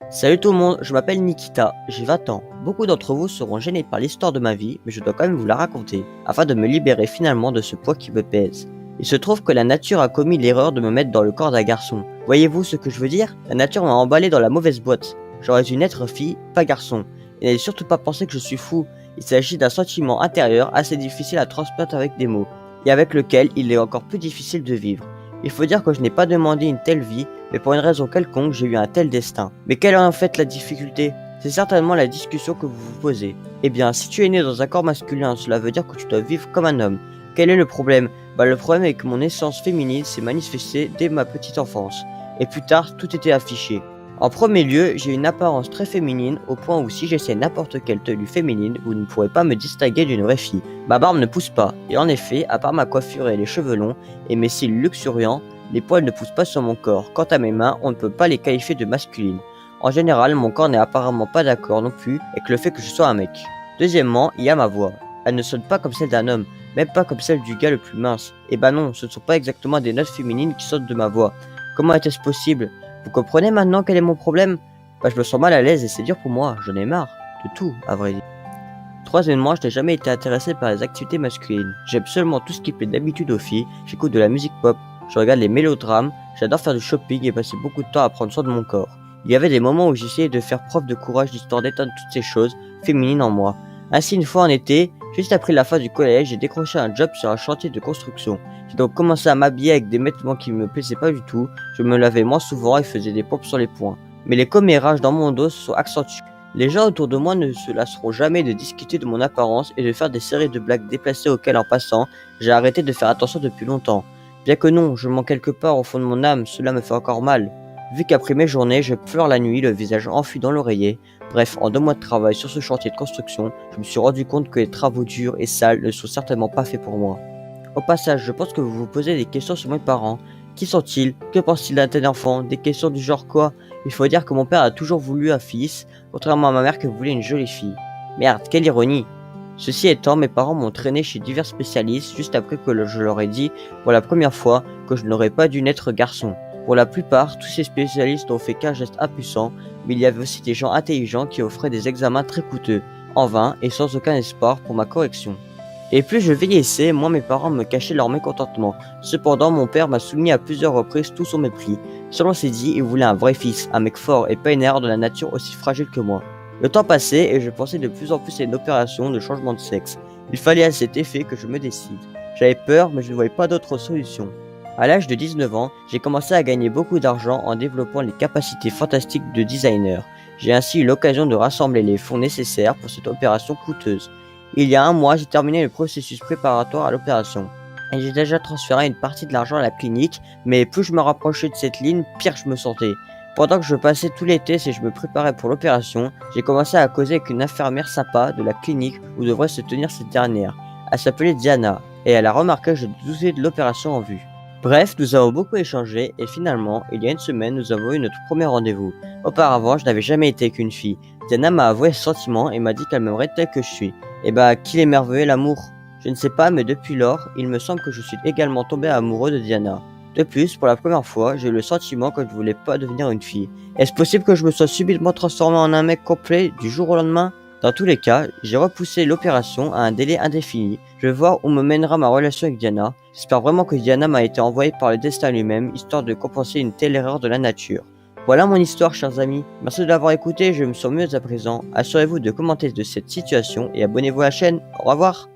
Salut tout le monde, je m'appelle Nikita, j'ai 20 ans. Beaucoup d'entre vous seront gênés par l'histoire de ma vie, mais je dois quand même vous la raconter, afin de me libérer finalement de ce poids qui me pèse. Il se trouve que la nature a commis l'erreur de me mettre dans le corps d'un garçon. Voyez-vous ce que je veux dire? La nature m'a emballé dans la mauvaise boîte. J'aurais dû naître fille, pas garçon. Et n'allez surtout pas penser que je suis fou. Il s'agit d'un sentiment intérieur assez difficile à transmettre avec des mots, et avec lequel il est encore plus difficile de vivre. Il faut dire que je n'ai pas demandé une telle vie, mais pour une raison quelconque, j'ai eu un tel destin. Mais quelle est en fait la difficulté? C'est certainement la discussion que vous vous posez. Eh bien, si tu es né dans un corps masculin, cela veut dire que tu dois vivre comme un homme. Quel est le problème? Le problème est que mon essence féminine s'est manifestée dès ma petite enfance. Et plus tard, tout était affiché. En premier lieu, j'ai une apparence très féminine, au point où si j'essaie n'importe quelle tenue féminine, vous ne pourrez pas me distinguer d'une vraie fille. Ma barbe ne pousse pas, et en effet, à part ma coiffure et les cheveux longs, et mes cils luxuriants, les poils ne poussent pas sur mon corps. Quant à mes mains, on ne peut pas les qualifier de masculines. En général, mon corps n'est apparemment pas d'accord non plus avec le fait que je sois un mec. Deuxièmement, il y a ma voix. Elle ne sonne pas comme celle d'un homme, même pas comme celle du gars le plus mince. Et bah non, ce ne sont pas exactement des notes féminines qui sortent de ma voix. Comment était-ce possible? Vous comprenez maintenant quel est mon problème? Je me sens mal à l'aise et c'est dur pour moi, j'en ai marre. De tout, à vrai dire. Troisièmement, je n'ai jamais été intéressé par les activités masculines. J'aime seulement tout ce qui plaît d'habitude aux filles, j'écoute de la musique pop, je regarde les mélodrames, j'adore faire du shopping et passer beaucoup de temps à prendre soin de mon corps. Il y avait des moments où j'essayais de faire preuve de courage histoire d'éteindre toutes ces choses féminines en moi. Ainsi, une fois en été, juste après la fin du collège, j'ai décroché un job sur un chantier de construction. J'ai donc commencé à m'habiller avec des vêtements qui me plaisaient pas du tout, je me lavais moins souvent et faisais des pompes sur les poings. Mais les commérages dans mon dos se sont accentués. Les gens autour de moi ne se lasseront jamais de discuter de mon apparence et de faire des séries de blagues déplacées auxquelles en passant, j'ai arrêté de faire attention depuis longtemps. Bien que non, je mens quelque part au fond de mon âme, cela me fait encore mal. Vu qu'après mes journées, je pleure la nuit, le visage enfui dans l'oreiller. Bref, en 2 mois de travail sur ce chantier de construction, je me suis rendu compte que les travaux durs et sales ne sont certainement pas faits pour moi. Au passage, je pense que vous vous posez des questions sur mes parents. Qui sont-ils? Que pensent-ils d'un tel enfant? Des questions du genre quoi? Il faut dire que mon père a toujours voulu un fils, contrairement à ma mère qui voulait une jolie fille. Merde, quelle ironie! Ceci étant, mes parents m'ont traîné chez divers spécialistes juste après que je leur ai dit pour la première fois que je n'aurais pas dû naître garçon. Pour la plupart, tous ces spécialistes n'ont fait qu'un geste impuissant, mais il y avait aussi des gens intelligents qui offraient des examens très coûteux, en vain et sans aucun espoir pour ma correction. Et plus je vieillissais, moins mes parents me cachaient leur mécontentement. Cependant, mon père m'a soumis à plusieurs reprises tout son mépris. Selon ses dits, il voulait un vrai fils, un mec fort et pas une erreur de la nature aussi fragile que moi. Le temps passait et je pensais de plus en plus à une opération de changement de sexe. Il fallait à cet effet que je me décide. J'avais peur, mais je ne voyais pas d'autre solution. À l'âge de 19 ans, j'ai commencé à gagner beaucoup d'argent en développant les capacités fantastiques de designer. J'ai ainsi eu l'occasion de rassembler les fonds nécessaires pour cette opération coûteuse. Il y a 1 mois, j'ai terminé le processus préparatoire à l'opération. Et j'ai déjà transféré une partie de l'argent à la clinique, mais plus je me rapprochais de cette ligne, pire je me sentais. Pendant que je passais tout l'été et je me préparais pour l'opération, j'ai commencé à causer avec une infirmière sympa de la clinique où devrait se tenir cette dernière. Elle s'appelait Diana, et elle a remarqué que je doutais de l'opération en vue. Bref, nous avons beaucoup échangé, et finalement, il y a 1 semaine, nous avons eu notre premier rendez-vous. Auparavant, je n'avais jamais été avec une fille. Diana m'a avoué ses sentiments et m'a dit qu'elle m'aimerait tel que je suis. Et qu'il est merveilleux l'amour. Je ne sais pas, mais depuis lors, il me semble que je suis également tombé amoureux de Diana. De plus, pour la première fois, j'ai eu le sentiment que je ne voulais pas devenir une fille. Est-ce possible que je me sois subitement transformé en un mec complet du jour au lendemain? Dans tous les cas, j'ai repoussé l'opération à un délai indéfini. Je vais voir où me mènera ma relation avec Diana. J'espère vraiment que Diana m'a été envoyée par le destin lui-même, histoire de compenser une telle erreur de la nature. Voilà mon histoire, chers amis. Merci de l'avoir écouté, je me sens mieux à présent. Assurez-vous de commenter de cette situation et abonnez-vous à la chaîne. Au revoir.